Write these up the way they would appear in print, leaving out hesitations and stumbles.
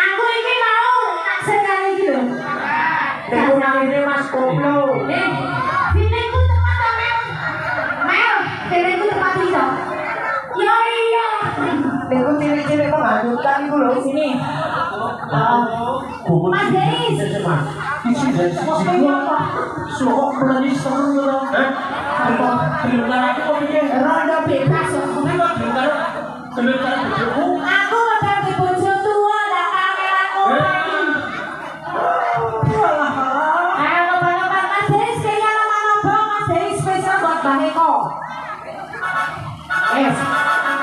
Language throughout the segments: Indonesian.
Aku ini mau naksir kali iki lho. Aku namine Mas Koplo. Filmku tepat ta Mel? Filmku tepat iso. Yo iya. Aku cilik-cilik kok ngajukan iku lho sini. Mas Denis. Isi dari sini apa? Sok berani seneng lho. Apa? Dengar aku kok piye? Rondo bebas kok. Dengar bojoku. Aku bakal di bojo tua ndak kangen aku. Ayo lomba-lomba Mas Denis kayaknya lomba-lomba Mas Denis spesial buat Mbak Eko. Yes.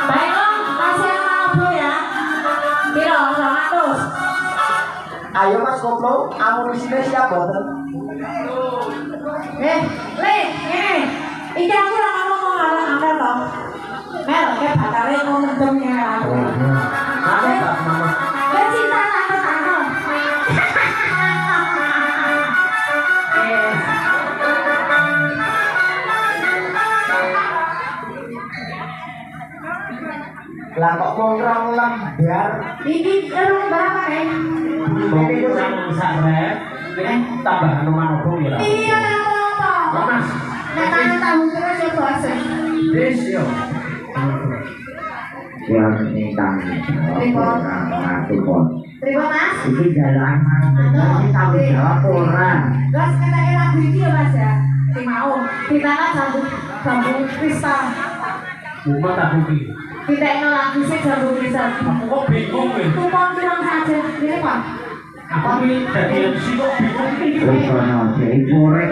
Mbak Eko kasih lomba ya. Piro 200. Ayo Mas Koplo, amunisine siap boten? Le, ngene. Iki aku ora ngomong karo Amel to. Mel, kayak batale ngomong ya. Apa tak mama? Cinta tante. Lah kok kurang lembar? Iki erung berapa nih? Itu sak tambahan nomor opo ya? Iya, apa? Mas. Nek tanya tahu terus ya bahasa. Wis yo. yang ini kami Terima Mas. itu jalan ini tanggung jawab orang Terus katanya lagu ini ya Mas ya. Di mau. Kita kan jambu kristal. Bukan tak bukti. Kita ini lagu sih jambu kristal. Aku kok bingung ya. Kupon bilang saja. Ini Pak. Aku ini jadi MC kok bingung. terus kono jadi korek